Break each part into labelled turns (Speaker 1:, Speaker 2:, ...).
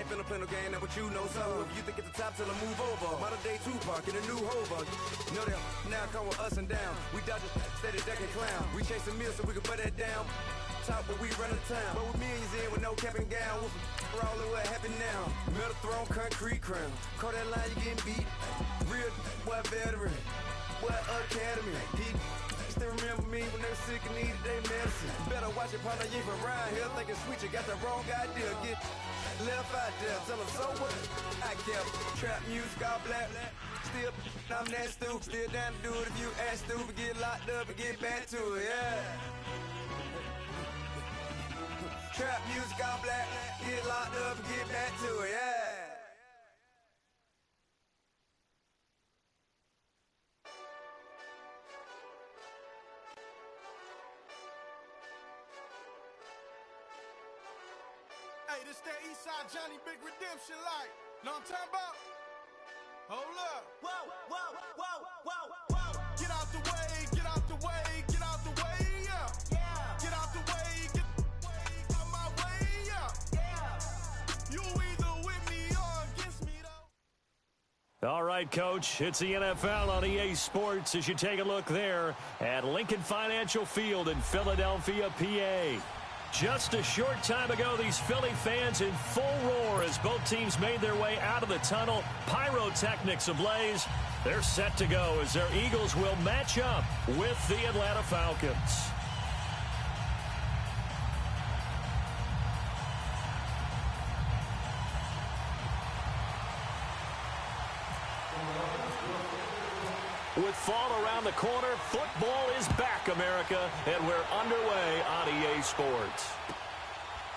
Speaker 1: ain't finna play no game, that what you know. So if you think it's the top, tell them move over. Modern day Tupac in a new Hova. Know them, now come with us and down. We dodge it, steady ducking clown. We chasing meals so we can put that down. Top, but we run the town. But with millions in with no cap and gown. We're all in what happened now. Metal throne, concrete crown. Call that line, you getting beat. Real, what veteran. What academy. He still remember me when they were sick and needed their medicine. Better watch it, partner, you ain't from around here. Thinking sweet, you got the wrong idea. Get left out there. Tell them so what? I kept trap music, all black. Still, I'm that stupid. Still down to do it if you ask stupid. Get locked up and get back to it, yeah. Trap music, all black. Get locked up and get back to it, yeah.
Speaker 2: Hey, this that Eastside Johnny Big Redemption like. Know what I'm talking about? Hold up. Whoa, whoa, whoa, whoa, whoa. Get out the way, get out the way, get out the way, yeah. Yeah. Get out the way, get out my way, yeah. Yeah. You either with me or against me, though.
Speaker 3: All right, Coach, it's the NFL on EA Sports as you take a look there at Lincoln Financial Field in Philadelphia, PA. Just a short time ago, these Philly fans in full roar as both teams made their way out of the tunnel. Pyrotechnics ablaze. They're set to go as their Eagles will match up with the Atlanta Falcons. With fall around the corner, football is back, America, and we're underway on EA Sports.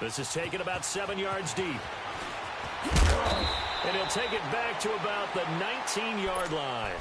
Speaker 3: This is taken about 7 yards deep. And he'll take it back to about the 19-yard line.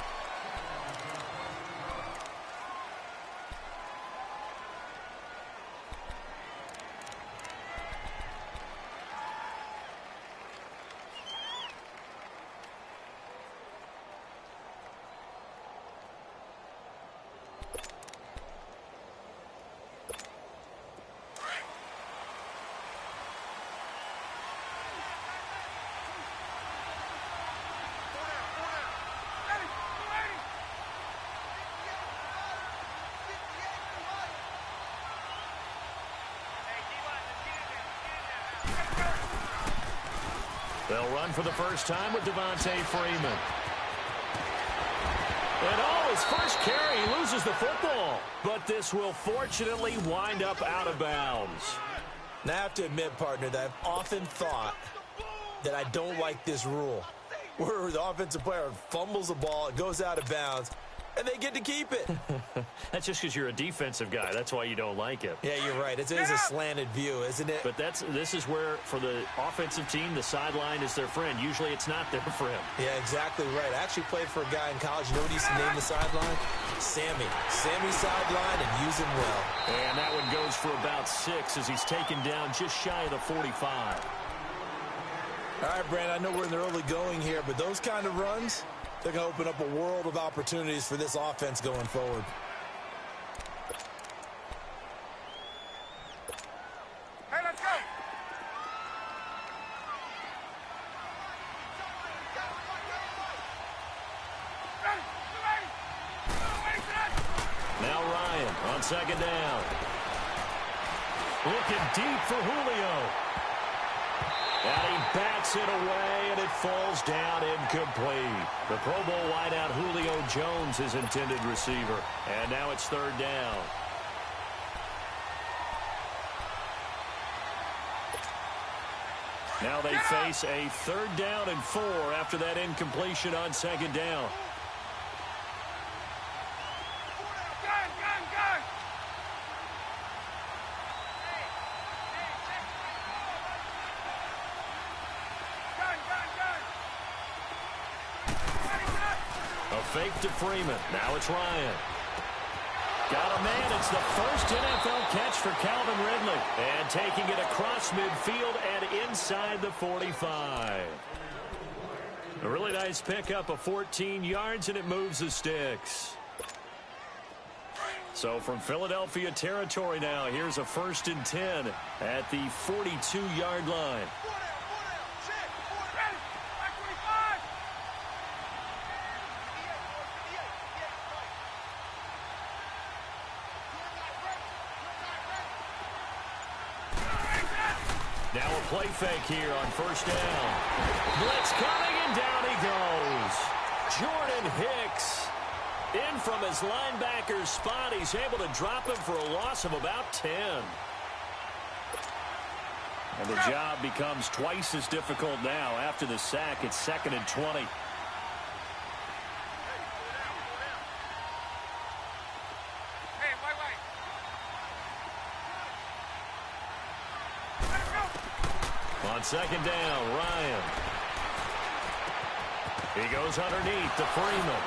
Speaker 3: They'll run for the first time with Devontae Freeman. And his first carry, he loses the football. But this will fortunately wind up out of bounds.
Speaker 4: Now, I have to admit, partner, that I've often thought that I don't like this rule, where the offensive player fumbles the ball, it goes out of bounds, and they get to keep it.
Speaker 3: That's just because you're a defensive guy. That's why you don't like it.
Speaker 4: Yeah, you're right. It is a slanted view, isn't it?
Speaker 3: But this is where, for the offensive team, the sideline is their friend. Usually it's not their friend.
Speaker 4: Yeah, exactly right. I actually played for a guy in college. You know what he used to name the sideline? Sammy. Sammy sideline, and use him well.
Speaker 3: And that one goes for about 6 as he's taken down just shy of the 45.
Speaker 4: All right, Brandon, I know we're in the early going here, but those kind of runs, they're going to open up a world of opportunities for this offense going forward.
Speaker 2: Hey, let's go.
Speaker 3: Now Ryan on second down. Looking deep for Julio. And he bats it away, and it falls down incomplete. The Pro Bowl wideout Julio Jones, his intended receiver. And now it's third down. Now they face a 3rd down and 4 after that incompletion on second down. Fake to Freeman. Now it's Ryan. Got a man. It's the first NFL catch for Calvin Ridley. And taking it across midfield and inside the 45. A really nice pickup of 14 yards, and it moves the sticks. So from Philadelphia territory now, here's a 1st and 10 at the 42-yard line. Now a play fake here on first down. Blitz coming, and down he goes. Jordan Hicks in from his linebacker's spot. He's able to drop him for a loss of about 10. And the job becomes twice as difficult now. After the sack, it's 2nd and 20. On 2nd down, Ryan. He goes underneath to Freeman.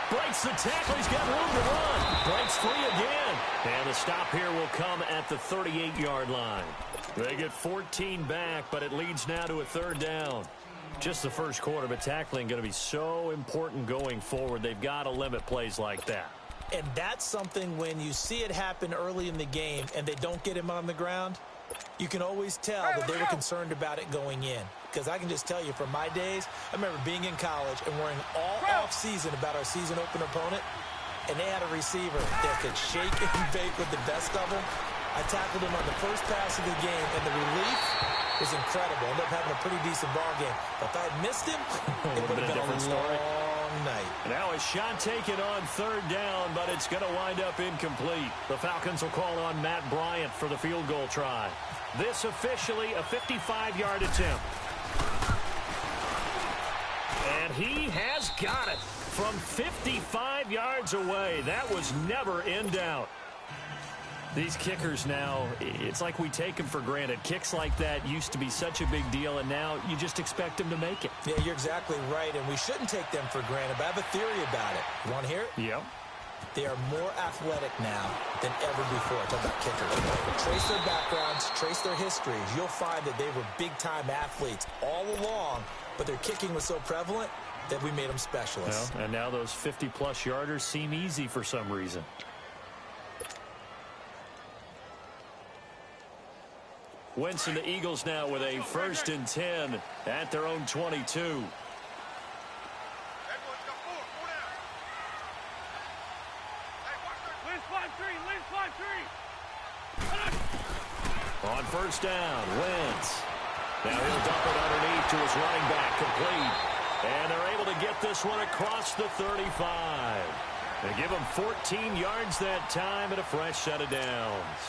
Speaker 3: Breaks the tackle. He's got room to run. Breaks free again. And the stop here will come at the 38-yard line. They get 14 back, but it leads now to a 3rd down. Just the first quarter, but tackling going to be so important going forward. They've got to limit plays like that.
Speaker 4: And that's something when you see it happen early in the game and they don't get him on the ground, you can always tell that they were concerned about it going in. Because I can just tell you from my days, I remember being in college and worrying all off-season about our season opener opponent, and they had a receiver that could shake and bake with the best of them. I tackled him on the first pass of the game, and the relief was incredible. Ended up having a pretty decent ball game. But if I had missed him, it would have been a long night.
Speaker 3: Now a shot taken on 3rd down, but it's going to wind up incomplete. The Falcons will call on Matt Bryant for the field goal try. This officially a 55-yard attempt. And he has got it from 55 yards away. That was never in doubt. These kickers now, it's like we take them for granted. Kicks like that used to be such a big deal, and now you just expect them to make it.
Speaker 4: Yeah, you're exactly right, and we shouldn't take them for granted, but I have a theory about it. You want to hear it?
Speaker 3: Yep.
Speaker 4: They are more athletic now than ever before. Talk about kickers. Trace their backgrounds, trace their histories. You'll find that they were big-time athletes all along, but their kicking was so prevalent that we made them specialists.
Speaker 3: Well, and now those 50-plus yarders seem easy for some reason. Wentz and the Eagles now with a 1st and 10 at their own 22. On 1st down, Wentz. Now he'll dump it underneath to his running back, complete. And they're able to get this one across the 35. They give him 14 yards that time and a fresh set of downs.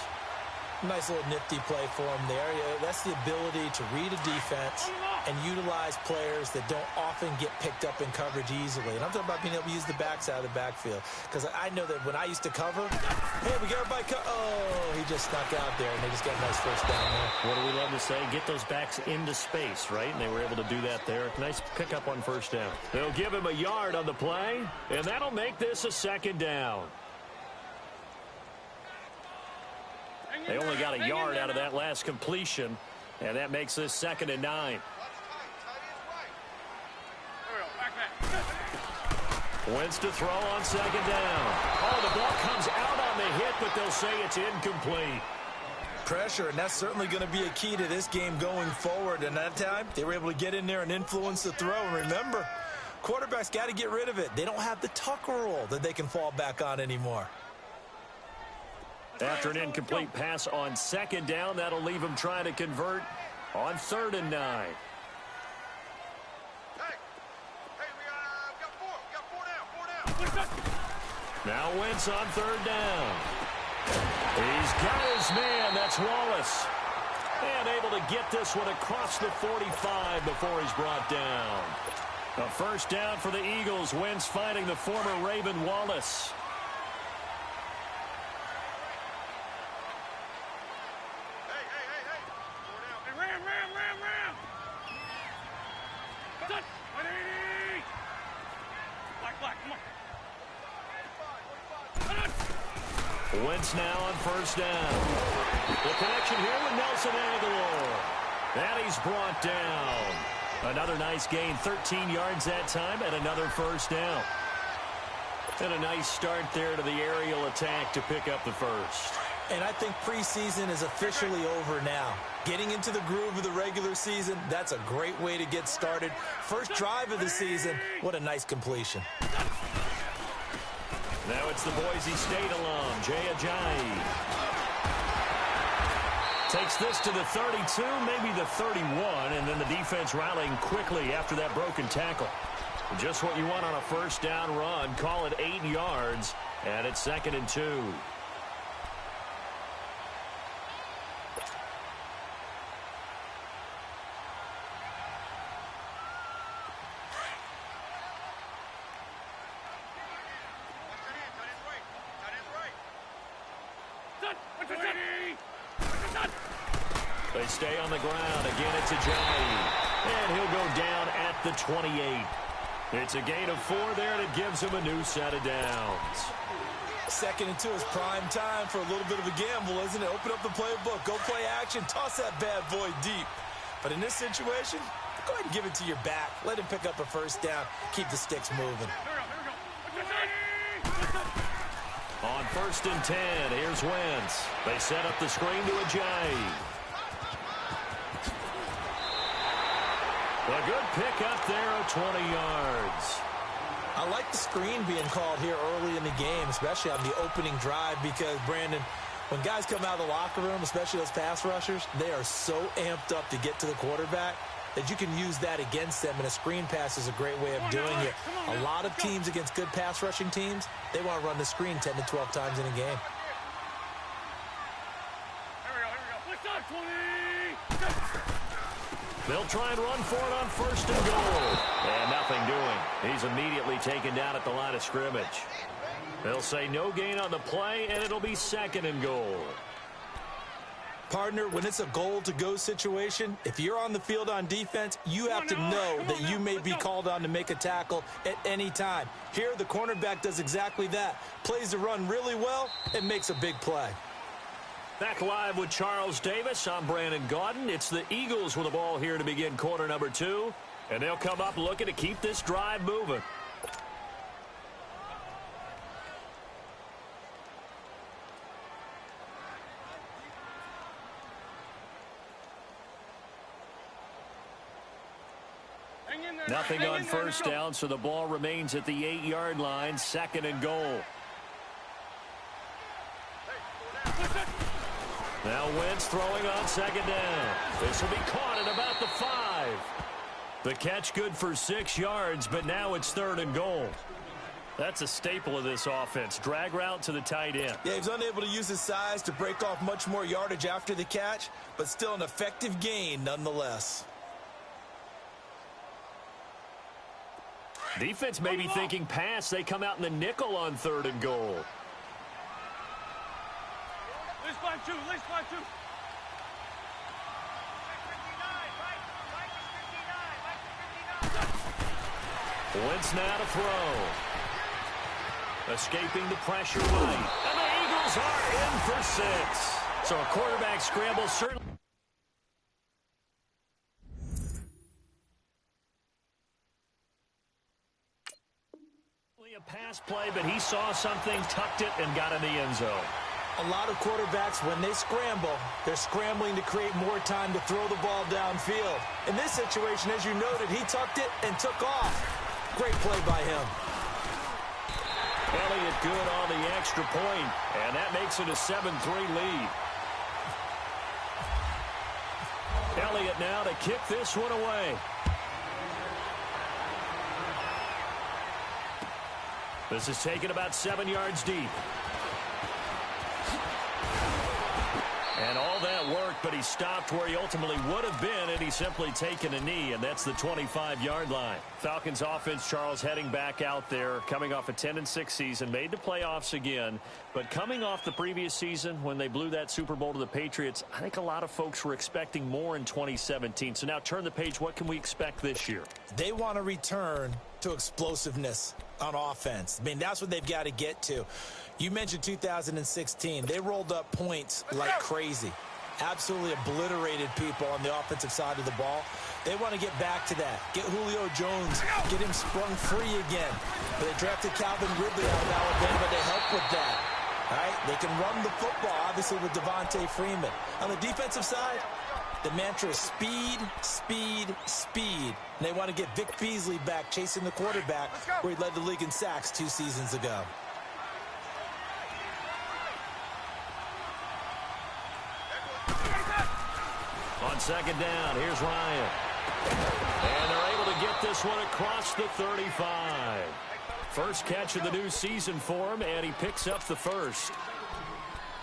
Speaker 4: Nice little nifty play for him there. Yeah, that's the ability to read a defense and utilize players that don't often get picked up in coverage easily. And I'm talking about being able to use the backside of the backfield. Because I know that when I used to cover, hey, we got everybody oh, he just snuck out there, and they just got a nice 1st down there.
Speaker 3: What do we love to say? Get those backs into space, right? And they were able to do that there. Nice pickup on 1st down. They'll give him a yard on the play, and that'll make this a 2nd down. They only got a yard out of that last completion, and that makes this 2nd and 9. Wentz to throw on 2nd down. Oh, the ball comes out on the hit, but they'll say it's incomplete.
Speaker 4: Pressure, and that's certainly going to be a key to this game going forward. And that time, they were able to get in there and influence the throw. And remember, quarterbacks got to get rid of it. They don't have the tuck rule that they can fall back on anymore.
Speaker 3: After an incomplete pass on 2nd down, that'll leave him trying to convert on 3rd and 9. Now Wentz on 3rd down. He's got his man. That's Wallace. And able to get this one across the 45 before he's brought down. A 1st down for the Eagles. Wentz finding the former Raven Wallace. Wentz now on 1st down. The connection here with Nelson Aguilar. And he's brought down. Another nice gain, 13 yards that time, and another 1st down. And a nice start there to the aerial attack to pick up the 1st.
Speaker 4: And I think preseason is officially over now. Getting into the groove of the regular season, that's a great way to get started. First drive of the season, what a nice completion. Now
Speaker 3: it's the Boise State alum, Jay Ajayi. Takes this to the 32, maybe the 31, and then the defense rallying quickly after that broken tackle. Just what you want on a first down run. Call it 8 yards, and it's 2nd and 2. They stay on the ground. Again, it's Ajayi. And he'll go down at the 28. It's a gain of 4 there, and it gives him a new set of downs.
Speaker 4: 2nd and 2 is prime time for a little bit of a gamble, isn't it? Open up the playbook. Go play action. Toss that bad boy deep. But in this situation, go ahead and give it to your back. Let him pick up a first down. Keep the sticks moving.
Speaker 3: On 1st and 10, here's Wentz. They set up the screen to Ajayi. A good pick up there of 20 yards.
Speaker 4: I like the screen being called here early in the game, especially on the opening drive, because, Brandon, when guys come out of the locker room, especially those pass rushers, they are so amped up to get to the quarterback that you can use that against them, and a screen pass is a great way of doing it. A lot of teams against good pass rushing teams, they want to run the screen 10 to 12 times in a game.
Speaker 3: They'll try and run for it on 1st and goal. And nothing doing. He's immediately taken down at the line of scrimmage. They'll say no gain on the play, and it'll be 2nd and goal.
Speaker 4: Partner, when it's a goal-to-go situation, if you're on the field on defense, you have to know that you may be called on to make a tackle at any time. Here, the cornerback does exactly that. Plays the run really well and makes a big play.
Speaker 3: Back live with Charles Davis. I'm Brandon Gaudin. It's the Eagles with the ball here to begin quarter number 2. And they'll come up looking to keep this drive moving. Nothing on first down, so the ball remains at the 8-yard line. 2nd and goal. Now Wentz throwing on 2nd down. This will be caught at about the 5. The catch good for 6 yards, but now it's 3rd and goal. That's a staple of this offense. Drag route to the tight end.
Speaker 4: Yeah, he's unable to use his size to break off much more yardage after the catch, but still an effective gain nonetheless.
Speaker 3: Defense may be thinking pass. They come out in the nickel on 3rd and goal. Wentz now to throw. Escaping the pressure right. And the Eagles are in for 6. So a quarterback scramble certainly. A pass play, but he saw something, tucked it, and got in the end zone.
Speaker 4: A lot of quarterbacks, when they scramble, they're scrambling to create more time to throw the ball downfield. In this situation, as you noted, he tucked it and took off. Great play by him.
Speaker 3: Elliott good on the extra point, and that makes it a 7-3 lead. Elliott now to kick this one away. This is taken about 7 yards deep. And all that worked, but he stopped where he ultimately would have been, and he's simply taken a knee, and that's the 25-yard line. Falcons offense, Charles, heading back out there, coming off a 10-6 season, made the playoffs again, but coming off the previous season when they blew that Super Bowl to the Patriots, I think a lot of folks were expecting more in 2017. So now turn the page. What can we expect this year?
Speaker 4: They want to return to explosiveness on offense. I mean, that's what they've got to get to. You mentioned 2016. They rolled up points like crazy. Absolutely obliterated people on the offensive side of the ball. They want to get back to that. Get Julio Jones, get him sprung free again. But they drafted Calvin Ridley out of Alabama to help with that. All right? They can run the football, obviously, with Devontae Freeman. On the defensive side, the mantra is speed, speed, speed. And they want to get Vic Beasley back chasing the quarterback where he led the league in sacks 2 seasons ago.
Speaker 3: On second down, here's Ryan. And they're able to get this one across the 35. First catch of the new season for him, and he picks up the first.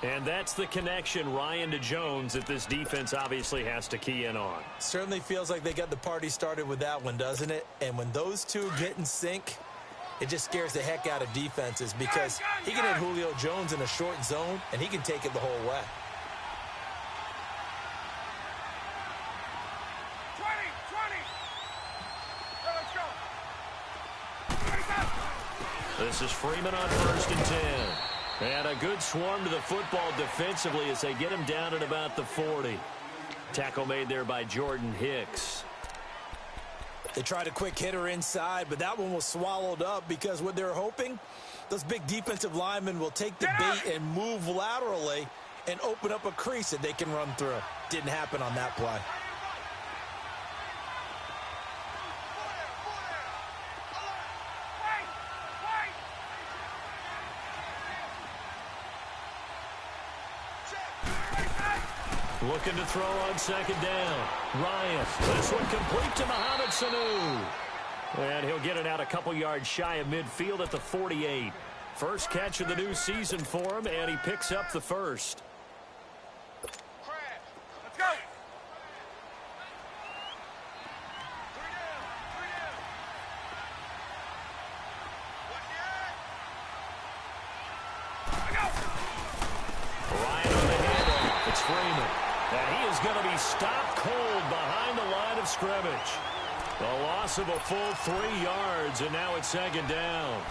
Speaker 3: And that's the connection, Ryan to Jones, that this defense obviously has to key in on.
Speaker 4: Certainly feels like they got the party started with that one, doesn't it? And when those two get in sync, it just scares the heck out of defenses because he can hit Julio Jones in a short zone, and he can take it the whole way.
Speaker 2: 20.
Speaker 3: This is Freeman on 1st and 10. And a good swarm to the football defensively as they get him down at about the 40. Tackle made there by Jordan Hicks.
Speaker 4: They tried a quick hitter inside, but that one was swallowed up because what they're hoping, those big defensive linemen will take the bait and move laterally and open up a crease that they can run through. Didn't happen on that play.
Speaker 3: Looking to throw on second down. Ryan. This one complete to Mohamed Sanu. And he'll get it out a couple yards shy of midfield at the 48. First catch of the new season for him, and he picks up the first.
Speaker 2: Let's go. 3 down. 3 down.
Speaker 3: Ryan on the handoff. It's Freeman. And he is going to be stopped cold behind the line of scrimmage. A loss of a full 3 yards, and now it's second down.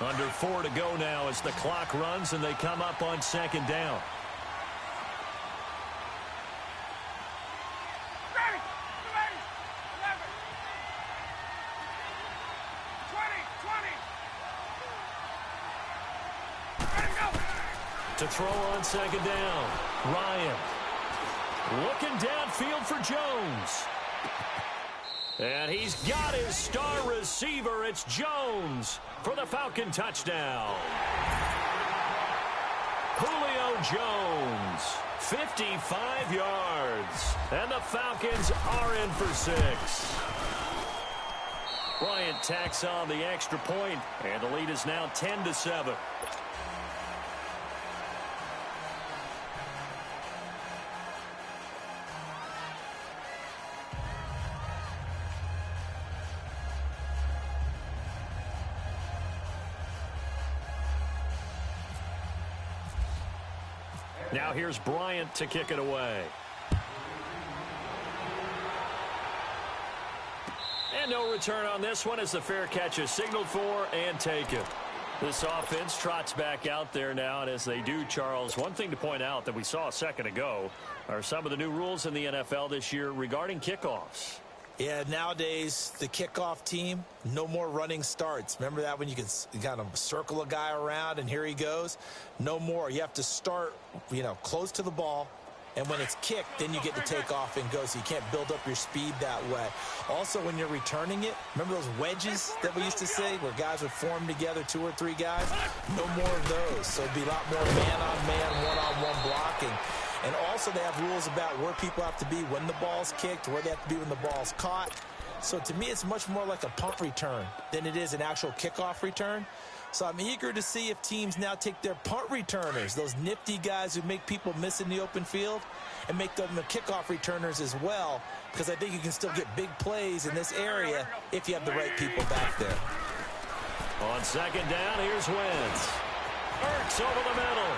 Speaker 3: Under 4 to go now as the clock runs, and they come up on second down.
Speaker 2: Ready. 11. 20. Ready to go.
Speaker 3: To throw on second down, Ryan. Looking downfield for Jones. And he's got his star receiver. It's Jones for the Falcon touchdown. Julio Jones, 55 yards. And the Falcons are in for 6. Bryant tacks on the extra point, and the lead is now 10-7. Now here's Bryant to kick it away. And no return on this one as the fair catch is signaled for and taken. This offense trots back out there now, and as they do, Charles, one thing to point out that we saw a second ago are some of the new rules in the NFL this year regarding kickoffs.
Speaker 4: Yeah, nowadays, the kickoff team, no more running starts. Remember that when you could kind of circle a guy around and here he goes? No more. You have to start, close to the ball. And when it's kicked, then you get to take off and go. So you can't build up your speed that way. Also, when you're returning it, remember those wedges that we used to say where guys would form together, 2 or 3 guys? No more of those. So it'd be a lot more man-on-man, one-on-one blocking. And also they have rules about where people have to be when the ball's kicked, where they have to be when the ball's caught. So to me, it's much more like a punt return than it is an actual kickoff return. So I'm eager to see if teams now take their punt returners, those nifty guys who make people miss in the open field, and make them the kickoff returners as well, because I think you can still get big plays in this area if you have the right people back there.
Speaker 3: On second down, here's Wentz. Ertz over the middle.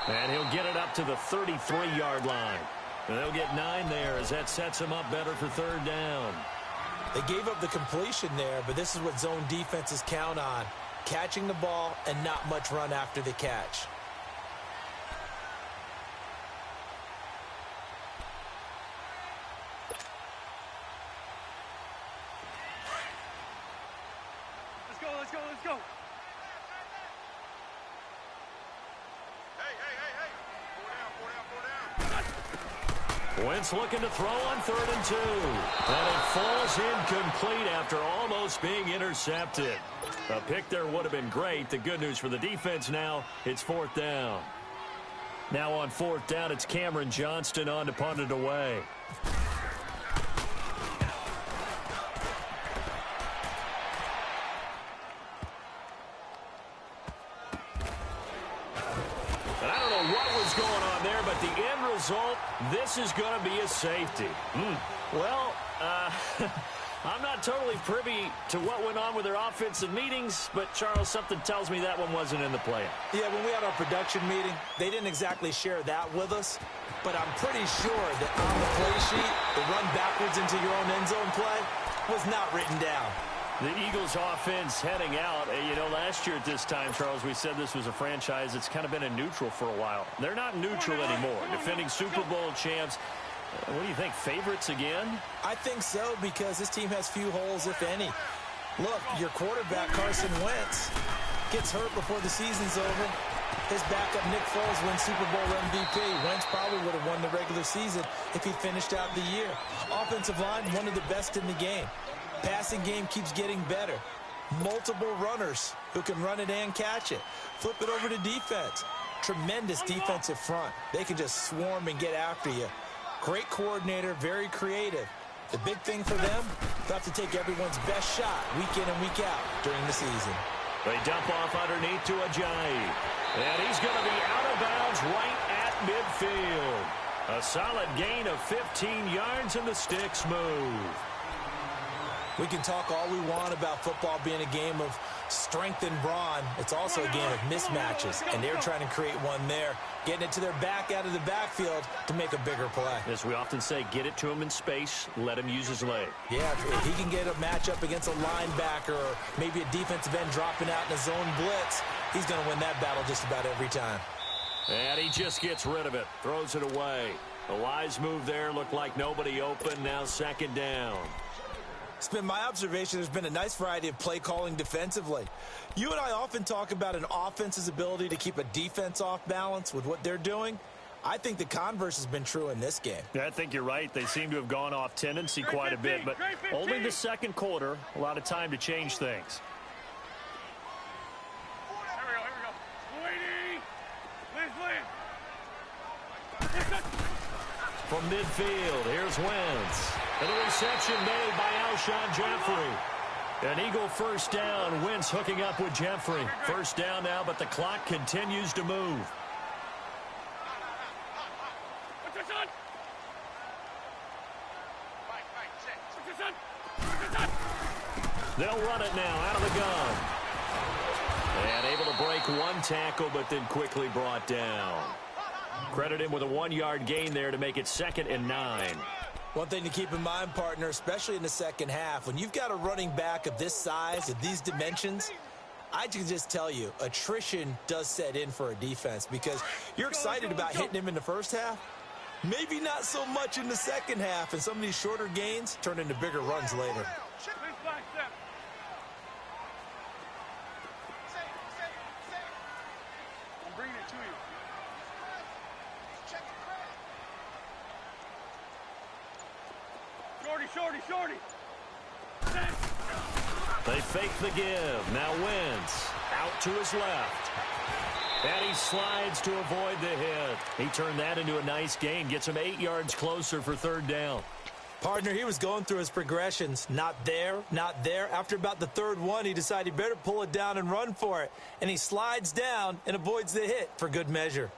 Speaker 3: And he'll get it up to the 33-yard line. And they'll get 9 there as that sets him up better for third down.
Speaker 4: They gave up the completion there, but this is what zone defenses count on. Catching the ball and not much run after the catch.
Speaker 2: Let's go. Hey. 4 down.
Speaker 3: Wentz looking to throw on 3rd and 2. And it falls incomplete after almost being intercepted. A pick there would have been great. The good news for the defense now, it's 4th down. Now on 4th down, it's Cameron Johnston on to punt it away. And I don't know what was going on there, but the end result, this is going to be a safety. Well, I'm not totally privy to what went on with their offensive meetings, but, Charles, something tells me that one wasn't in the play.
Speaker 4: Yeah, when we had our production meeting, they didn't exactly share that with us, but I'm pretty sure that on the play sheet, the run backwards into your own end zone play was not written down.
Speaker 3: The Eagles offense heading out. Last year at this time, Charles, we said this was a franchise that's kind of been in neutral for a while. They're not neutral anymore. Defending Super Bowl champs. What do you think, favorites again?
Speaker 4: I think so, because this team has few holes, if any. Look, your quarterback, Carson Wentz, gets hurt before the season's over. His backup, Nick Foles, wins Super Bowl MVP. Wentz probably would have won the regular season if he finished out the year. Offensive line, one of the best in the game. Passing game keeps getting better. Multiple runners who can run it and catch it. Flip it over to defense. Tremendous defensive front. They can just swarm and get after you. Great coordinator, very creative. The big thing for them, they'll have to take everyone's best shot week in and week out during the season.
Speaker 3: They dump off underneath to Ajayi. And he's going to be out of bounds right at midfield. A solid gain of 15 yards, and the sticks move.
Speaker 4: We can talk all we want about football being a game of strength and brawn. It's also a game of mismatches, and they're trying to create one there, getting it to their back out of the backfield to make a bigger play.
Speaker 3: As we often say, get it to him in space, let him use his leg.
Speaker 4: Yeah, if he can get a matchup against a linebacker or maybe a defensive end dropping out in a zone blitz, he's going to win that battle just about every time.
Speaker 3: And he just gets rid of it, throws it away. A wise move there, looked like nobody open, now 2nd down.
Speaker 4: It's been my observation there's been a nice variety of play calling defensively. You and I often talk about an offense's ability to keep a defense off balance with what they're doing. I think the converse has been true in this game.
Speaker 3: Yeah, I think you're right. They seem to have gone off tendency quite a bit, but only the 2nd quarter, a lot of time to change things. From midfield, here's Wentz. And the reception made by Alshon Jeffrey. An Eagle 1st down. Wentz hooking up with Jeffrey. 1st down now, but the clock continues to move. They'll run it now out of the gun. And able to break one tackle, but then quickly brought down. Credit him with a 1-yard gain there to make it 2nd and 9.
Speaker 4: One thing to keep in mind, partner, especially in the second half, when you've got a running back of this size, of these dimensions, I can just tell you, attrition does set in for a defense because you're excited about hitting him in the first half. Maybe not so much in the second half, and some of these shorter gains turn into bigger runs later.
Speaker 2: Shorty.
Speaker 3: They fake the give. Now Wentz out to his left. And he slides to avoid the hit. He turned that into a nice gain. Gets him 8 yards closer for 3rd down.
Speaker 4: Partner, he was going through his progressions. Not there, not there. After about the 3rd one, he decided he better pull it down and run for it. And he slides down and avoids the hit for good measure.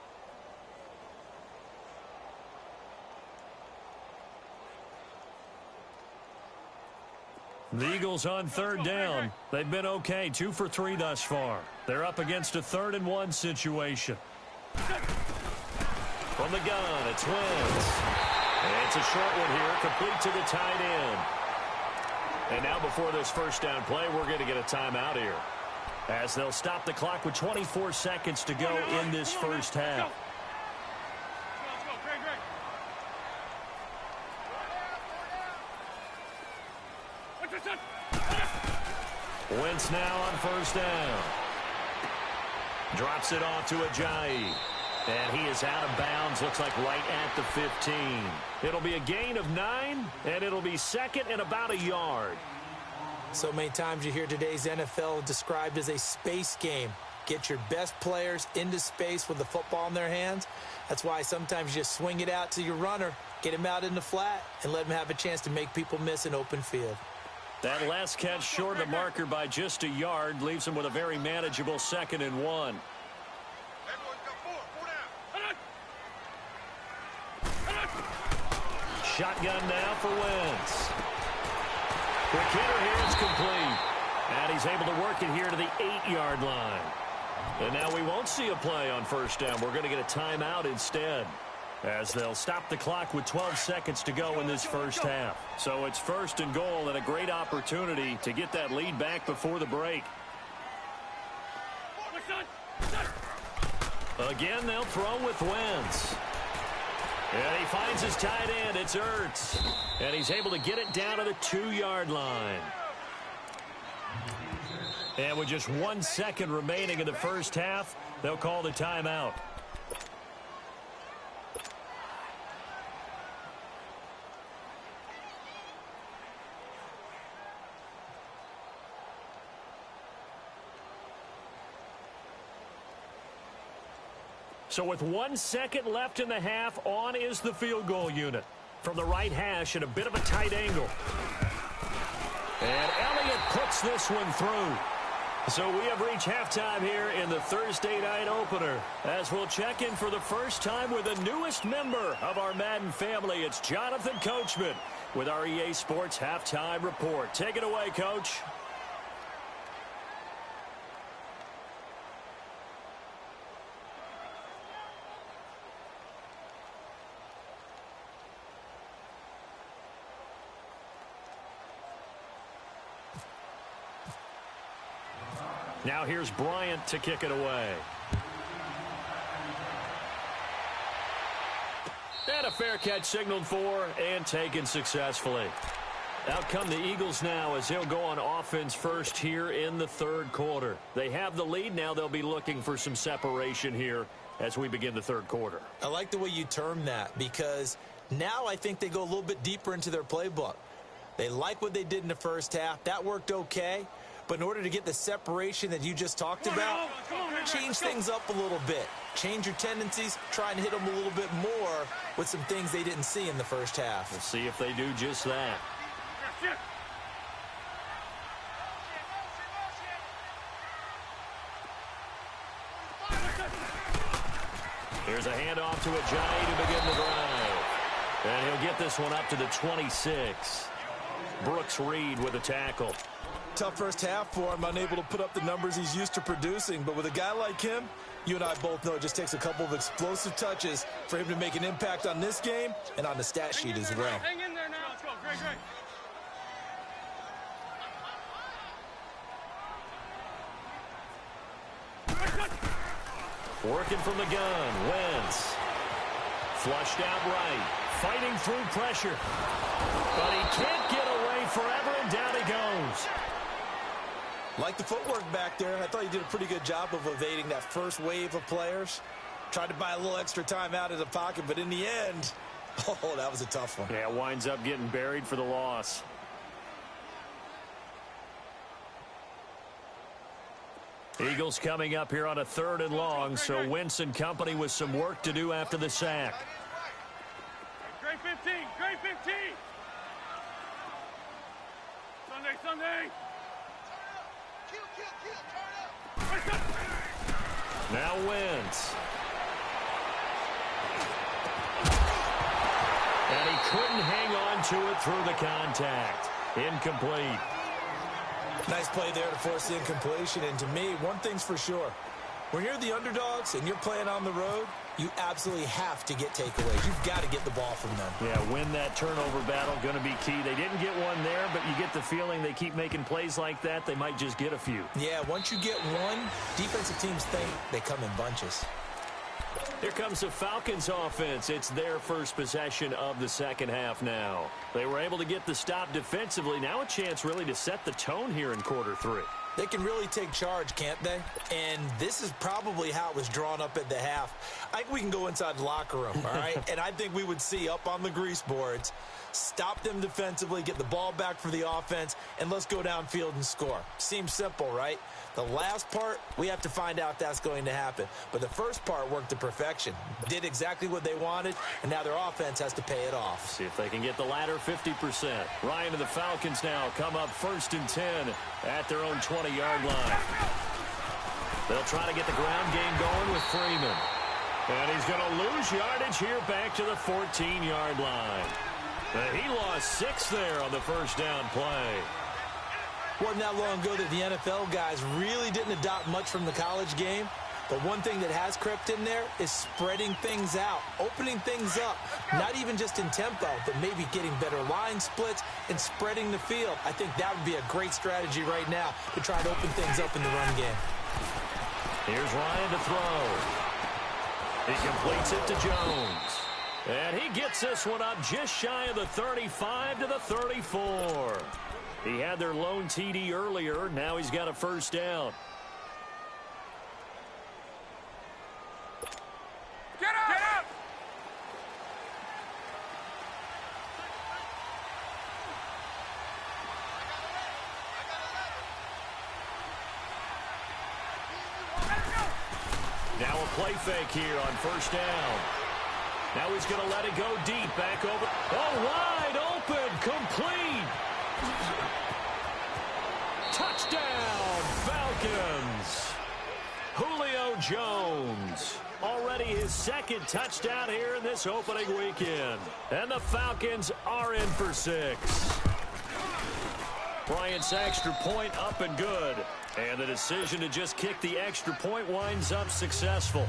Speaker 3: The Eagles on 3rd down. They've been okay, 2 for 3 thus far. They're up against a 3rd and 1 situation. From the gun, it's Wentz. And it's a short one here, complete to the tight end. And now before this 1st down play, we're going to get a timeout here, as they'll stop the clock with 24 seconds to go in this 1st half. Wentz now on 1st down. Drops it off to Ajayi. And he is out of bounds, looks like right at the 15. It'll be a gain of 9, and it'll be 2nd and about a yard.
Speaker 4: So many times you hear today's NFL described as a space game. Get your best players into space with the football in their hands. That's why sometimes you just swing it out to your runner, get him out in the flat, and let him have a chance to make people miss an open field.
Speaker 3: That last catch short of the marker by just a yard leaves him with a very manageable 2nd and 1. Shotgun now for Wentz. Quick hitter here, it's complete. And he's able to work it here to the 8-yard line. And now we won't see a play on first down. We're going to get a timeout instead, as they'll stop the clock with 12 seconds to go in this first half. So it's 1st and goal and a great opportunity to get that lead back before the break. Again, they'll throw with Wentz. And he finds his tight end. It's Ertz. And he's able to get it down to the 2-yard line. And with just 1 second remaining in the first half, they'll call the timeout. So with 1 second left in the half, on is the field goal unit. From the right hash at a bit of a tight angle. And Elliott puts this one through. So we have reached halftime here in the Thursday night opener, as we'll check in for the first time with the newest member of our Madden family. It's Jonathan Coachman with our EA Sports Halftime Report. Take it away, Coach. Now here's Bryant to kick it away. And a fair catch signaled for and taken successfully. Out come the Eagles now as they'll go on offense first here in the 3rd quarter. They have the lead. Now they'll be looking for some separation here as we begin the 3rd quarter.
Speaker 4: I like the way you term that, because now I think they go a little bit deeper into their playbook. They like what they did in the first half. That worked okay. But in order to get the separation that you just talked about, change things up a little bit. Change your tendencies, try and hit them a little bit more with some things they didn't see in the first half.
Speaker 3: We'll see if they do just that. Here's a handoff to Ajayi to begin the drive. And he'll get this one up to the 26. Brooks Reed with a tackle.
Speaker 4: Tough first half for him, unable to put up the numbers he's used to producing. But with a guy like him, you and I both know it just takes a couple of explosive touches for him to make an impact on this game and on the stat sheet as well.
Speaker 2: Hang in there now. Let's go. Great.
Speaker 3: Working from the gun, Wentz. Flushed out right, fighting through pressure. But he can't get away forever, and down he goes.
Speaker 4: Like the footwork back there, I thought he did a pretty good job of evading that first wave of players. Tried to buy a little extra time out of the pocket, but in the end, oh, that was a tough one.
Speaker 3: Yeah, winds up getting buried for the loss. Eagles coming up here on a 3rd and long, so Wentz and company with some work to do after the sack.
Speaker 2: Great 15. Sunday.
Speaker 3: Now Wentz. And he couldn't hang on to it through the contact. Incomplete.
Speaker 4: Nice play there to force the incompletion. And to me, one thing's for sure. When you're the underdogs and you're playing on the road, you absolutely have to get takeaways. You've got to get the ball from them.
Speaker 3: Yeah, win that turnover battle, going to be key. They didn't get one there, but you get the feeling they keep making plays like that, they might just get a few.
Speaker 4: Yeah, once you get one, defensive teams think they come in bunches.
Speaker 3: Here comes the Falcons offense. It's their first possession of the second half now. They were able to get the stop defensively. Now a chance really to set the tone here in quarter 3.
Speaker 4: They can really take charge, can't they? And this is probably how it was drawn up at the half. I think we can go inside the locker room, all right? And I think we would see up on the grease boards, stop them defensively, get the ball back for the offense, and let's go downfield and score. Seems simple, right? The last part, we have to find out that's going to happen. But the first part worked to perfection. Did exactly what they wanted, and now their offense has to pay it off.
Speaker 3: See if they can get the latter 50%. Ryan and the Falcons now come up 1st and 10 at their own 20-yard line. They'll try to get the ground game going with Freeman. And he's going to lose yardage here back to the 14-yard line. He lost 6 there on the first down play.
Speaker 4: Wasn't that long ago that the NFL guys really didn't adopt much from the college game. But one thing that has crept in there is spreading things out, opening things up, not even just in tempo, but maybe getting better line splits and spreading the field. I think that would be a great strategy right now to try to open things up in the run game.
Speaker 3: Here's Ryan to throw. He completes it to Jones. And he gets this one up just shy of the 35 to the 34. He had their lone TD earlier. Now he's got a first down.
Speaker 2: Get up! Get up!
Speaker 3: Now a play fake here on first down. Now he's going to let it go deep. Back over. Oh, wide open. Complete. Touchdown, Falcons. Julio Jones. Already his second touchdown here in this opening weekend. And the Falcons are in for 6. Bryant's extra point up and good. And the decision to just kick the extra point winds up successful.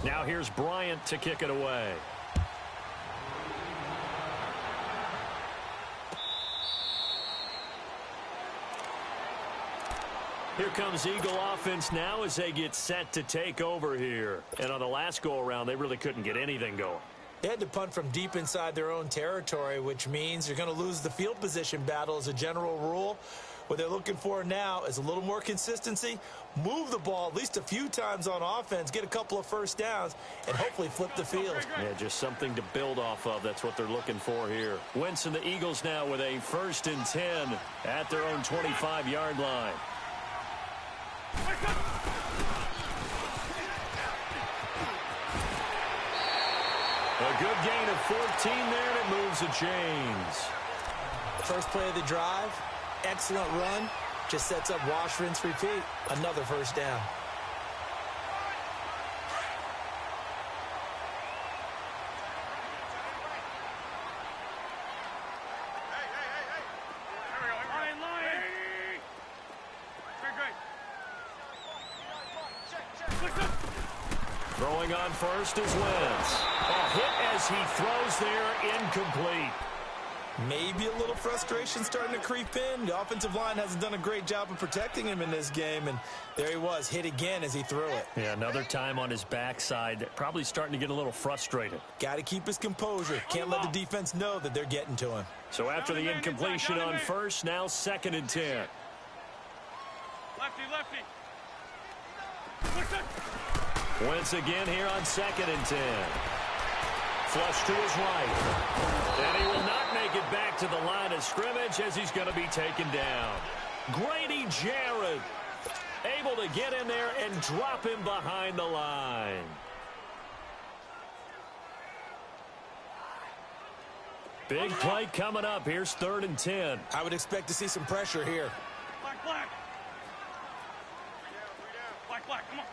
Speaker 3: Now here's Bryant to kick it away. Here comes Eagle offense now as they get set to take over here. And on the last go-around, they really couldn't get anything going.
Speaker 4: They had to punt from deep inside their own territory, which means you're going to lose the field position battle as a general rule. What they're looking for now is a little more consistency, move the ball at least a few times on offense, get a couple of first downs, and hopefully flip the field.
Speaker 3: Yeah, just something to build off of. That's what they're looking for here. Wentz and the Eagles now with a 1st and 10 at their own 25-yard line. A good gain of 14 there, and it moves the chains.
Speaker 4: First play of the drive, excellent run, just sets up wash, rinse, repeat. Another first down.
Speaker 3: Throwing on first is Wentz. A hit as he throws there, incomplete.
Speaker 4: Maybe a little frustration starting to creep in. The offensive line hasn't done a great job of protecting him in this game, and there he was, hit again as he threw it.
Speaker 3: Yeah, another time on his backside, probably starting to get a little frustrated.
Speaker 4: Got to keep his composure. Can't let the defense know that they're getting to him.
Speaker 3: So after the incompletion on first, now 2nd and 10.
Speaker 2: Lefty, lefty.
Speaker 3: Wentz again here on 2nd and 10. Flush to his right. And he will not make it back to the line of scrimmage as he's going to be taken down. Grady Jarrett able to get in there and drop him behind the line. Big play coming up. Here's 3rd and 10.
Speaker 4: I would expect to see some pressure here.
Speaker 2: Black, black. Black, black, come on.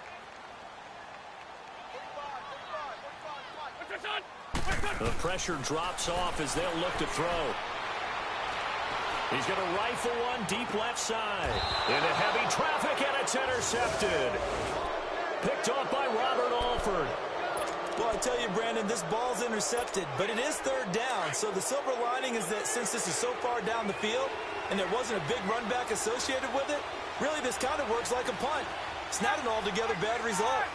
Speaker 3: The pressure drops off as they'll look to throw. He's going to rifle one deep left side. Into heavy traffic, and it's intercepted. Picked off by Robert Alford.
Speaker 4: Well, I tell you, Brandon, this ball's intercepted, but it is third down. So the silver lining is that since this is so far down the field and there wasn't a big run back associated with it, really this kind of works like a punt. It's not an altogether bad result.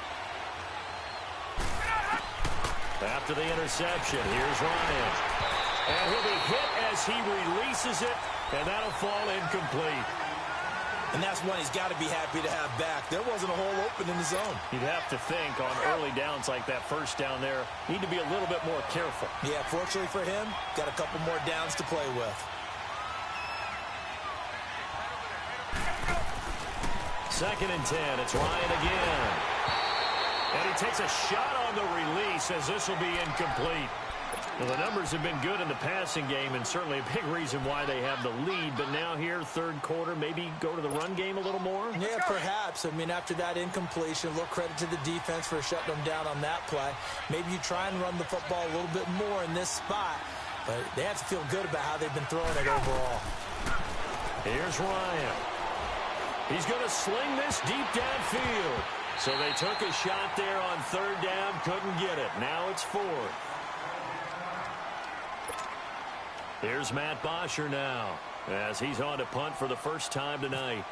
Speaker 3: After the interception, here's Ryan. And he'll be hit as he releases it, and that'll fall incomplete.
Speaker 4: And that's one he's got to be happy to have back. There wasn't a hole open in the zone.
Speaker 3: You'd have to think on early downs like that first down there, need to be a little bit more careful.
Speaker 4: Yeah, fortunately for him, got a couple more downs to play with.
Speaker 3: Second and 10, it's Ryan again. And he takes a shot on the release as this will be incomplete. Well, the numbers have been good in the passing game and certainly a big reason why they have the lead. But now here, third quarter, maybe go to the run game a little more?
Speaker 4: Yeah, perhaps. I mean, after that incompletion, a little credit to the defense for shutting them down on that play. Maybe you try and run the football a little bit more in this spot. But they have to feel good about how they've been throwing it overall.
Speaker 3: Here's Ryan. He's going to sling this deep downfield. So they took a shot there on third down, couldn't get it. Now it's fourth. Here's Matt Bosher now as he's on to punt for the first time tonight.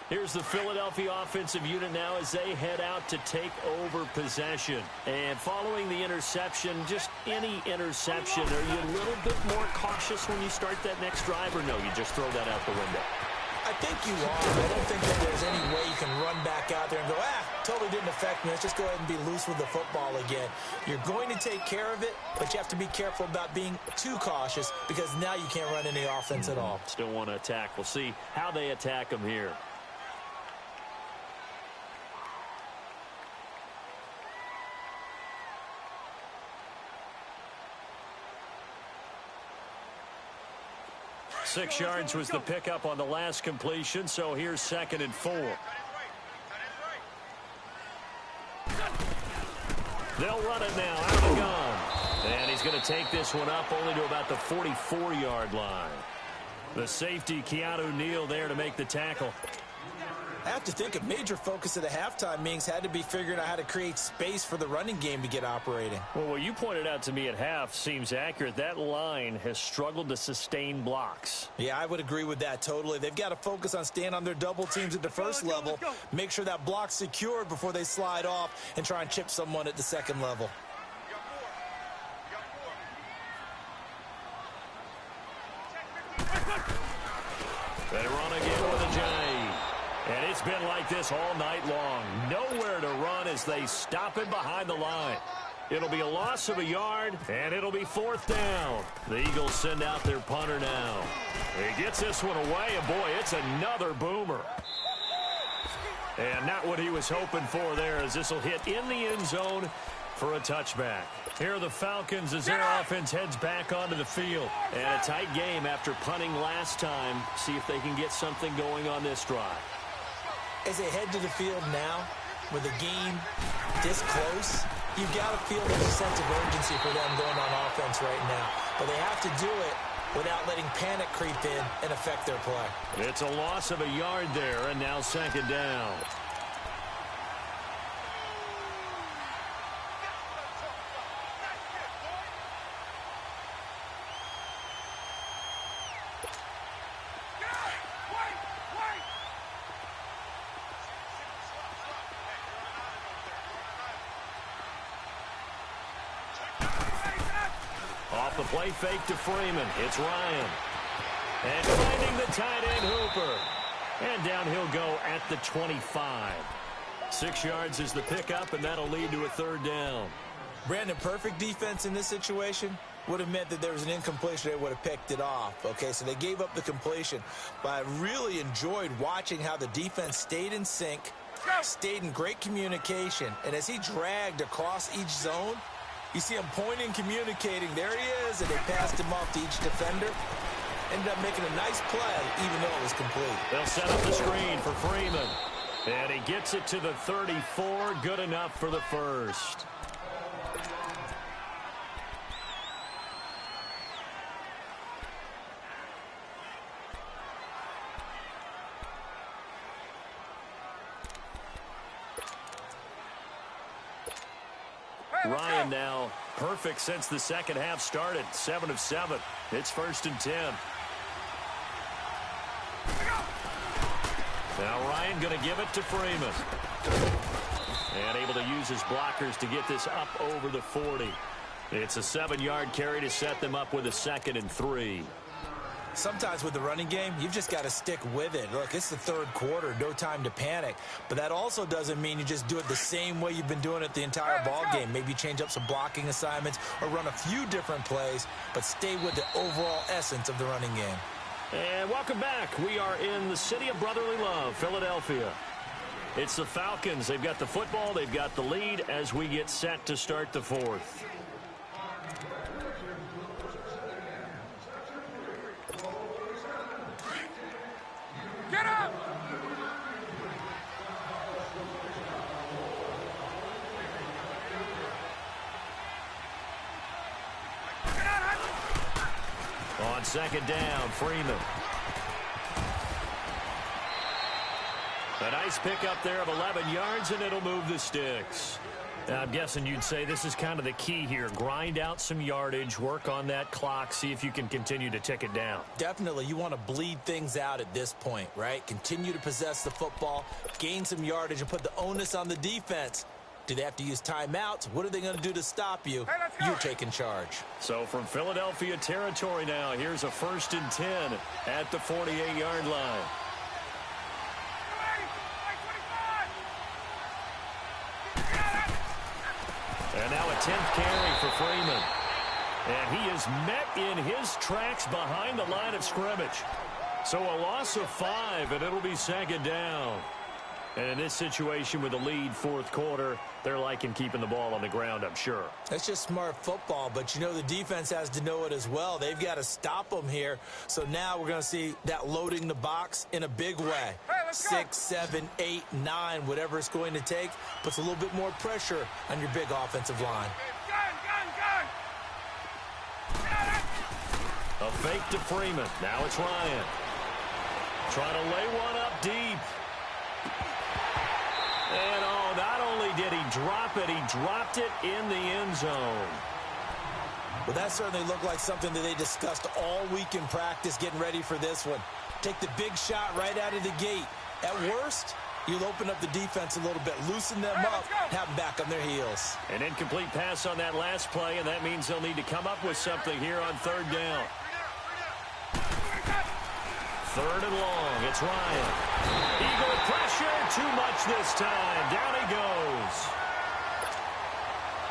Speaker 3: Here's the Philadelphia offensive unit now as they head out to take over possession. And following the interception, just any interception, are you a little bit more cautious when you start that next drive, or no, you just throw that out the window?
Speaker 4: I think you are. I don't think that there's any way you can run back out there and go, totally didn't affect me. Let's just go ahead and be loose with the football again. You're going to take care of it, but you have to be careful about being too cautious because now you can't run any offense at all.
Speaker 3: Still want to attack. We'll see how they attack them here. Six yards was the pickup on the last completion, so here's second and 4. They'll run it now, out of the gun. And he's going to take this one up only to about the 44-yard line. The safety, Keanu Neal, there to make the tackle.
Speaker 4: I have to think a major focus of the halftime meetings had to be figuring out how to create space for the running game to get operating.
Speaker 3: Well, what you pointed out to me at half seems accurate. That line has struggled to sustain blocks.
Speaker 4: Yeah, I would agree with that totally. They've got to focus on staying on their double teams at the first level, make sure that block's secured before they slide off and try and chip someone at the second level.
Speaker 3: They run again with a J. And it's been like this all night long. Nowhere to run as they stop it behind the line. It'll be a loss of a yard, and it'll be fourth down. The Eagles send out their punter now. He gets this one away, and boy, it's another boomer. And not what he was hoping for there, as this will hit in the end zone for a touchback. Here are the Falcons as their offense heads back onto the field. And a tight game after punting last time. See if they can get something going on this drive.
Speaker 4: As they head to the field now, with the game this close, you've got to feel there's a sense of urgency for them going on offense right now. But they have to do it without letting panic creep in and affect their play.
Speaker 3: It's a loss of a yard there, and now second down. Off the play fake to Freeman. It's Ryan. And finding the tight end Hooper. And down he'll go at the 25. 6 yards is the pickup, and that'll lead to a third down.
Speaker 4: Brandon, perfect defense in this situation would have meant that there was an incompletion. They would have picked it off. Okay, so they gave up the completion. But I really enjoyed watching how the defense stayed in sync, stayed in great communication. And as he dragged across each zone, You see him pointing, communicating. There he is, and they passed him off to each defender. Ended up making a nice play, even though it was complete.
Speaker 3: They'll set up the screen for Freeman. And he gets it to the 34. Good enough for the first. Ryan now perfect since the second half started. 7 of 7. It's 1st and 10. Now Ryan going to give it to Freeman. And able to use his blockers to get this up over the 40. It's a 7-yard carry to set them up with a 2nd and 3.
Speaker 4: Sometimes with the running game, you've just got to stick with it. Look, it's the third quarter, no time to panic. But that also doesn't mean you just do it the same way you've been doing it the entire ball game. Maybe change up some blocking assignments or run a few different plays, but stay with the overall essence of the running game.
Speaker 3: And welcome back. We are in the city of brotherly love, Philadelphia. It's the Falcons. They've got the football. They've got the lead as we get set to start the fourth.
Speaker 2: Get up!
Speaker 3: On 2nd down, Freeman. A nice pickup there of 11 yards, and it'll move the sticks. Now, I'm guessing you'd say this is kind of the key here. Grind out some yardage, work on that clock, see if you can continue to tick it down.
Speaker 4: Definitely, you want to bleed things out at this point, right? Continue to possess the football, gain some yardage, and put the onus on the defense. Do they have to use timeouts? What are they going to do to stop you?
Speaker 2: Hey,
Speaker 4: you're taking charge.
Speaker 3: So from Philadelphia territory now, here's a 1st and 10 at the 48-yard line. And now a 10th carry for Freeman. And he is met in his tracks behind the line of scrimmage. So a loss of 5, and it'll be 2nd down. And in this situation with the lead 4th quarter, they're liking keeping the ball on the ground, I'm sure.
Speaker 4: That's just smart football, but you know the defense has to know it as well. They've got to stop them here. So now we're going to see that loading the box in a big way. 6, 7, 8, 9, whatever it's going to take, puts a little bit more pressure on your big offensive line.
Speaker 3: A fake to Freeman. Now it's Ryan. Trying to lay one up deep. And, oh, not only did he drop it, he dropped it in the end zone.
Speaker 4: Well, that certainly looked like something that they discussed all week in practice getting ready for this one. Take the big shot right out of the gate. At worst, you'll open up the defense a little bit, loosen them up, have them back on their heels.
Speaker 3: An incomplete pass on that last play, and that means they'll need to come up with something here on 3rd down. 3rd and long. It's Ryan. Eagle pressure. Too much this time. Down he goes.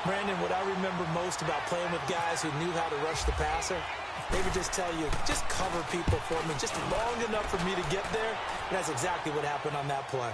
Speaker 4: Brandon, what I remember most about playing with guys who knew how to rush the passer, they would just tell you, just cover people for me, just long enough for me to get there. And that's exactly what happened on that play.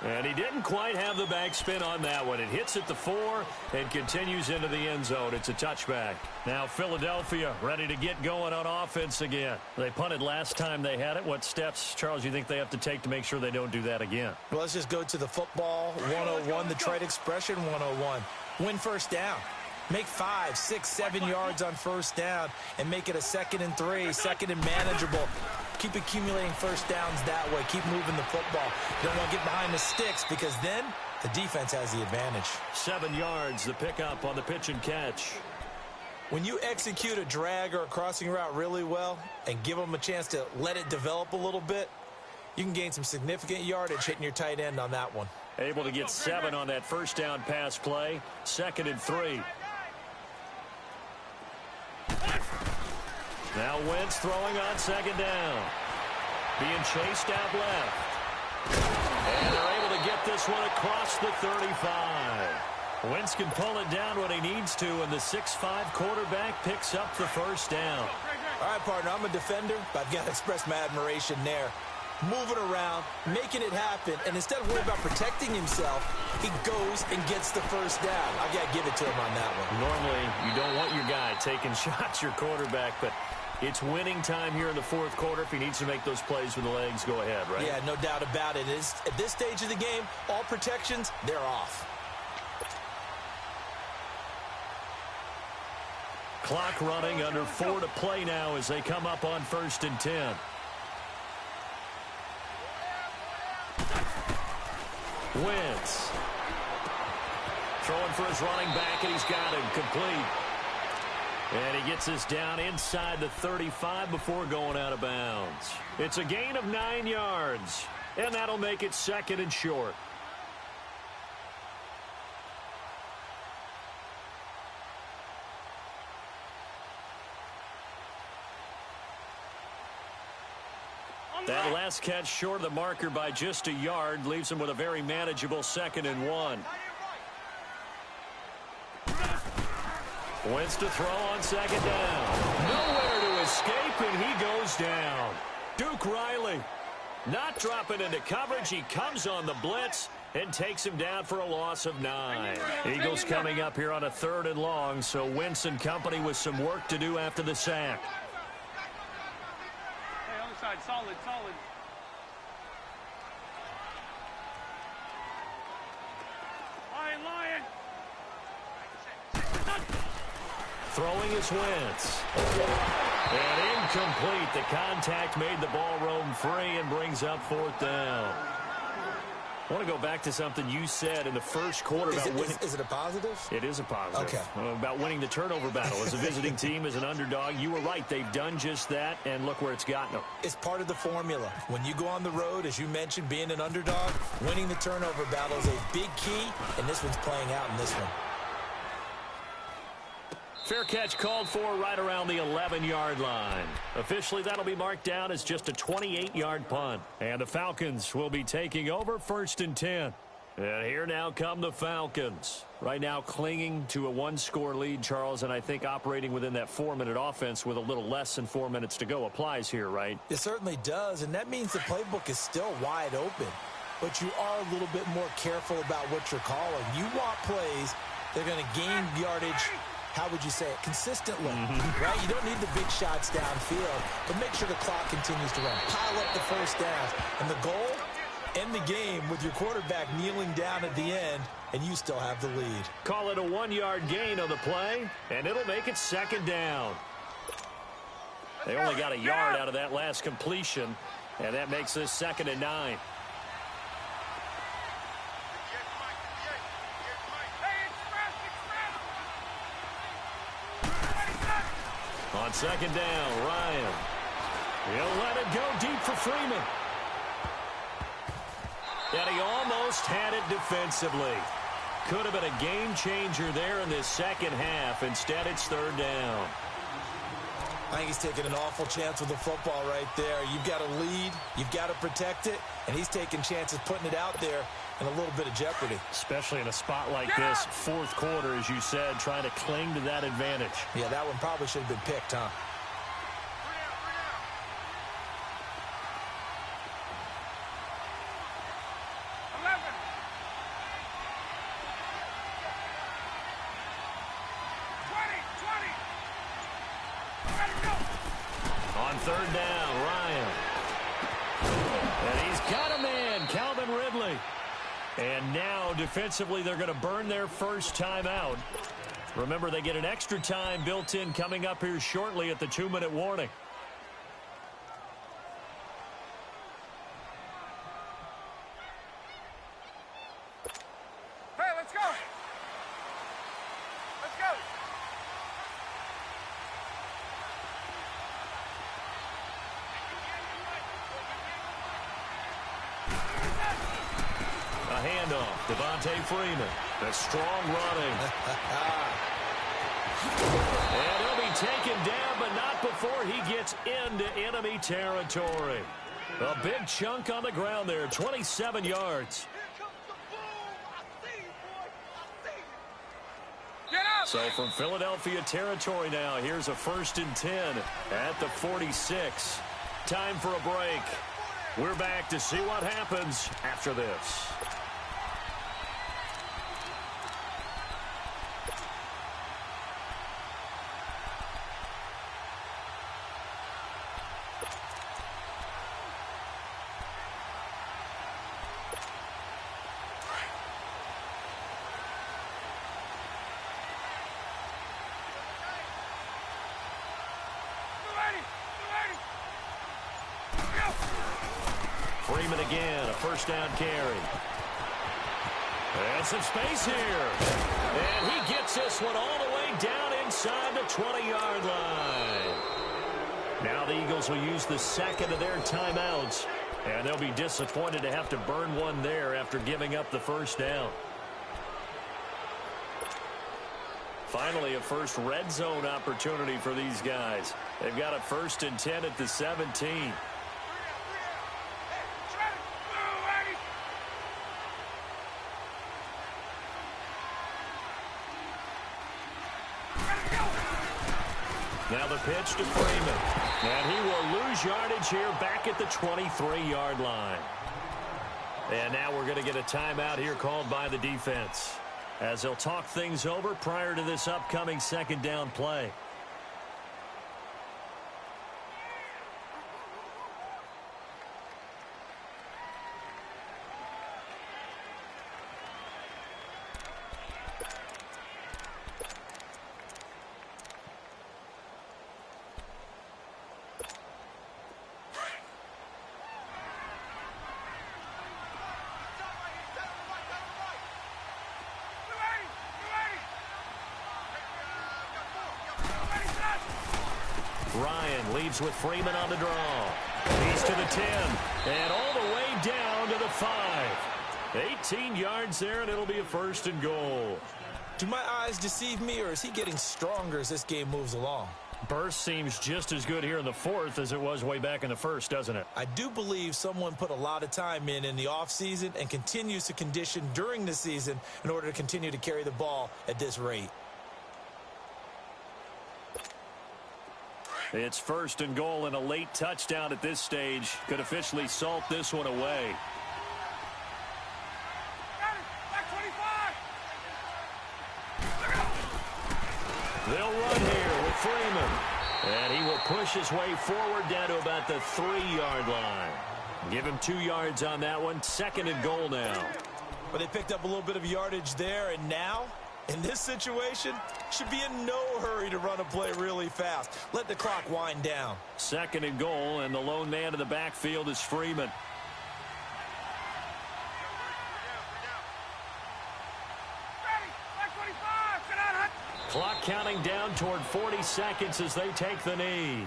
Speaker 3: And he didn't quite have the backspin on that one. It hits at the 4 and continues into the end zone. It's a touchback. Now Philadelphia ready to get going on offense again. They punted last time they had it. What steps, Charles, you think they have to take to make sure they don't do that again?
Speaker 4: Well, let's just go to the football 101, the trade expression 101. Win 1st down. Make 5, 6, 7 yards on 1st down and make it a 2nd and 3, 2nd and manageable. Keep accumulating 1st downs that way. Keep moving the football. You don't want to get behind the sticks because then the defense has the advantage.
Speaker 3: 7 yards, the pickup on the pitch and catch.
Speaker 4: When you execute a drag or a crossing route really well and give them a chance to let it develop a little bit, you can gain some significant yardage hitting your tight end on that one.
Speaker 3: Able to get 7 on that 1st down pass play. 2nd and 3. Now Wentz throwing on 2nd down. Being chased out left. And they're able to get this one across the 35. Wentz can pull it down when he needs to, and the 6'5" quarterback picks up the 1st down.
Speaker 4: All right, partner, I'm a defender, but I've got to express my admiration there. moving around, making it happen, and instead of worrying about protecting himself, he goes and gets the first down. I got to give it to him on that one.
Speaker 3: Normally, you don't want your guy taking shots, your quarterback, but it's winning time here in the fourth quarter. If he needs to make those plays with the legs, go ahead, right?
Speaker 4: Yeah, no doubt about it. At this stage of the game, all protections, they're off.
Speaker 3: Clock running, under 4 to play now as they come up on 1st and 10. Wentz throwing for his running back, and he's got him complete. And he gets us down inside the 35 before going out of bounds. It's a gain of 9 yards, and that'll make it 2nd and short. That last catch short of the marker by just a yard leaves him with a very manageable 2nd and 1. Wentz to throw on 2nd down. Nowhere to escape, and he goes down. Duke Riley not dropping into coverage. He comes on the blitz and takes him down for a loss of 9. Eagles coming up here on a 3rd and long, so Wentz and company with some work to do after the sack.
Speaker 5: Solid. Lion.
Speaker 3: Throwing is Wentz. And incomplete. The contact made the ball roam free and brings up 4th down. I want to go back to something you said in the first quarter about winning.
Speaker 4: Is it a positive?
Speaker 3: It is a positive.
Speaker 4: Okay.
Speaker 3: About winning the turnover battle as a visiting team, as an underdog. You were right. They've done just that, and look where it's gotten them.
Speaker 4: It's part of the formula. When you go on the road, as you mentioned, being an underdog, winning the turnover battle is a big key, and this one's playing out in this one.
Speaker 3: Fair catch called for right around the 11-yard line. Officially, that'll be marked down as just a 28-yard punt. And the Falcons will be taking over 1st and 10. And here now come the Falcons. Right now clinging to a 1-score lead, Charles, and I think operating within that 4-minute offense with a little less than 4 minutes to go applies here, right?
Speaker 4: It certainly does, and that means the playbook is still wide open. But you are a little bit more careful about what you're calling. You want plays that are going to gain yardage, how would you say it, consistently, right? You don't need the big shots downfield, but make sure the clock continues to run. Pile up the first downs. And the goal, end the game with your quarterback kneeling down at the end, and you still have the lead.
Speaker 3: Call it a 1-yard gain on the play, and it'll make it 2nd down. They only got a yard out of that last completion, and that makes this 2nd and 9. On 2nd down, Ryan. He'll let it go deep for Freeman. And he almost had it defensively. Could have been a game changer there in this second half. Instead, it's 3rd down.
Speaker 4: I think he's taking an awful chance with the football right there. You've got to lead. You've got to protect it. And he's taking chances putting it out there in a little bit of jeopardy.
Speaker 3: Especially in a spot like this, 4th quarter, as you said, trying to cling to that advantage.
Speaker 4: Yeah, that one probably should have been picked, huh?
Speaker 3: On 3rd down, Ryan. And he's got a man, Calvin Ridley. And now, defensively, they're going to burn their first time out. Remember, they get an extra time built in coming up here shortly at the 2-minute warning.
Speaker 5: Hey, let's go. Let's go.
Speaker 3: A handoff, Devontae Freeman. A strong running. And he'll be taken down, but not before he gets into enemy territory. A big chunk on the ground there, 27 yards. So from Philadelphia territory now, here's a 1st and 10 at the 46. Time for a break. We're back to see what happens after this. Freeman again, a first down carry. And some space here. And he gets this one all the way down inside the 20-yard line. Now the Eagles will use the second of their timeouts. And they'll be disappointed to have to burn one there after giving up the first down. Finally, a first red zone opportunity for these guys. They've got a 1st and 10 at the 17. Now the pitch to Freeman. And he will lose yardage here back at the 23-yard line. And now we're going to get a timeout here called by the defense, as they'll talk things over prior to this upcoming second down play. Ryan leaves with Freeman on the draw. He's to the 10 and all the way down to the 5. 18 yards there, and it'll be a 1st and goal.
Speaker 4: Do my eyes deceive me, or is he getting stronger as this game moves along?
Speaker 3: Burst seems just as good here in the 4th as it was way back in the 1st, doesn't it?
Speaker 4: I do believe someone put a lot of time in the offseason and continues to condition during the season in order to continue to carry the ball at this rate.
Speaker 3: It's 1st and goal, and a late touchdown at this stage could officially salt this one away. They'll run here with Freeman. And he will push his way forward down to about the 3-yard line. Give him 2 yards on that one. 2nd and goal now.
Speaker 4: But they picked up a little bit of yardage there, and now, in this situation, should be in no hurry to run a play really fast. Let the clock wind down.
Speaker 3: 2nd and goal, and the lone man in the backfield is Freeman. Clock counting down toward 40 seconds as they take the knee.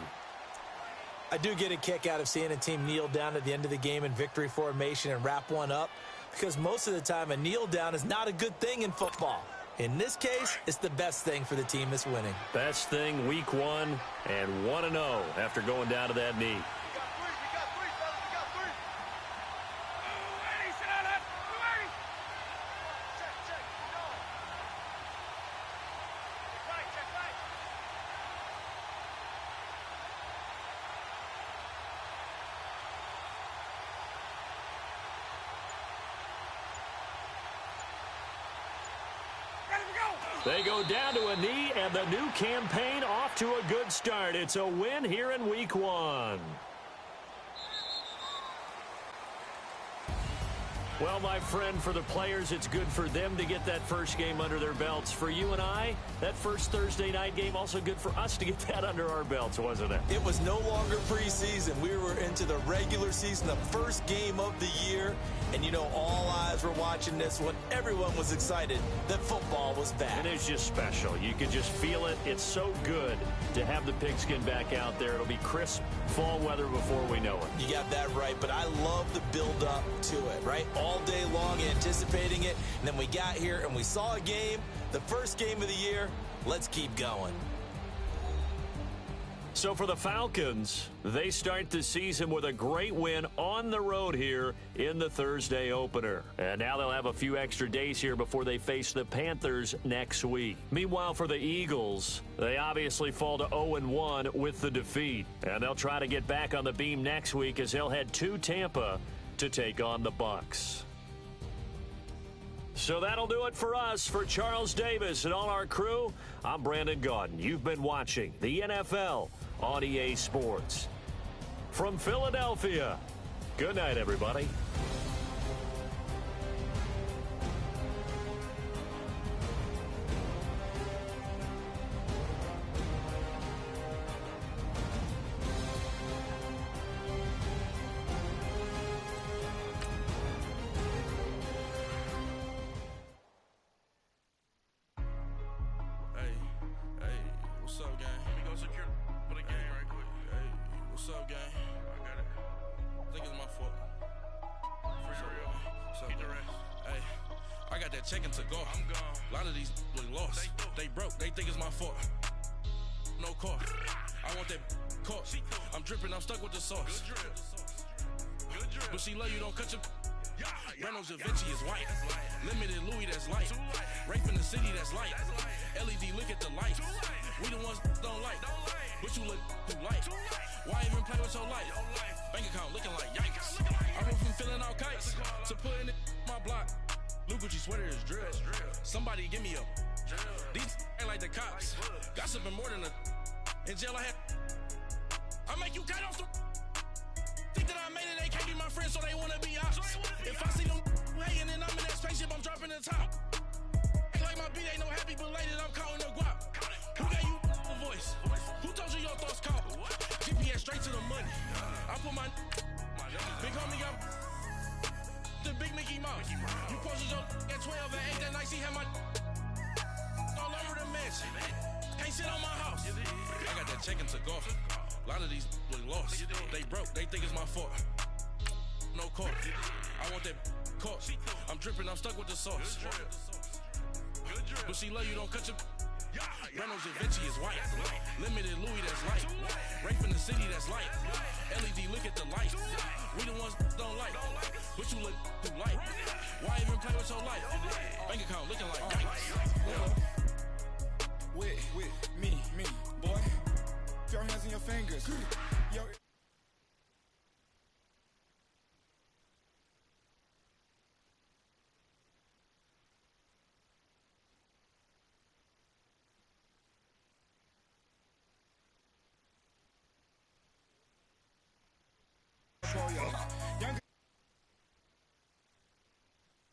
Speaker 4: I do get a kick out of seeing a team kneel down at the end of the game in victory formation and wrap one up, because most of the time a kneel down is not a good thing in football. In this case, it's the best thing for the team that's winning.
Speaker 3: Best thing week 1 and 1-0 after going down to that knee. They go down to a knee, and the new campaign off to a good start. It's a win here in week 1. Well, my friend, for the players, it's good for them to get that first game under their belts. For you and I, that first Thursday night game, also good for us to get that under our belts, wasn't it?
Speaker 4: It was no longer preseason. We were into the regular season, the first game of the year. And, you know, all eyes were watching this one. Everyone was excited that football was back.
Speaker 3: It is just special. You can just feel it. It's so good to have the pigskin back out there. It'll be crisp fall weather before we know it.
Speaker 4: You got that right, but I love the build-up to it, right? All day long anticipating it, and then we got here and we saw a game, the first game of the year. Let's keep going.
Speaker 3: So for the Falcons, they start the season with a great win on the road here in the Thursday opener. And now they'll have a few extra days here before they face the Panthers next week. Meanwhile, for the Eagles, they obviously fall to 0-1 with the defeat. And they'll try to get back on the beam next week as they'll head to Tampa to take on the Bucs. So that'll do it for us. For Charles Davis and all our crew, I'm Brandon Gaudin. You've been watching the NFL on EA Sports. From Philadelphia, good night, everybody.
Speaker 2: What's up, gang? Let me go secure for the game right quick. Hey, what's up, gang? I got it. I think it's my fault. For real. What's up, the rest. Hey, I got that check-in to go. I'm gone. A lot of these look lost. They broke. They think it's my fault. No cost. I want that caught. I'm dripping. I'm stuck with the sauce. Good drip. Good drip. But she love you. Don't cut your... Reynolds Da Vinci is white. Limited Louis, that's light. Rape in the city, that's light. LED, look at the light. We the ones don't like. But you look too light. Why even play with your life? Bank account looking like yikes. I went from filling out kites to putting it in my block. Blue Gucci sweater is drill. Somebody give me a. These ain't like the cops. Gossiping more than a. In jail I had. I make you cut off the. Think that I made it, they can't be my friends, so they wanna be ops. If I see them hating and I'm in that spaceship, I'm dropping the top. Ain't like my beat, ain't no happy belated, I'm counting the guap. Who gave you a voice? Who told you your thoughts count? GPS straight to the money. I put my big homie got the big Mickey Mouse. You posted your at 12 and 8 that night, she had my all over the mansion. Can't sit on my house. I got that check-in to go. A lot of these look lost. They broke. They think it's my fault. No cost. I want that caught. I'm dripping. I'm stuck with the sauce. But she love you. Don't cut your... Reynolds Da Vinci is white. Limited Louis, that's light. Rape in the city, that's light. LED, look at the light. We the ones don't like. But you look too light. Why even play with your life? Bank account looking like yikes.
Speaker 5: With me, boy. Your hands in your fingers. Yo.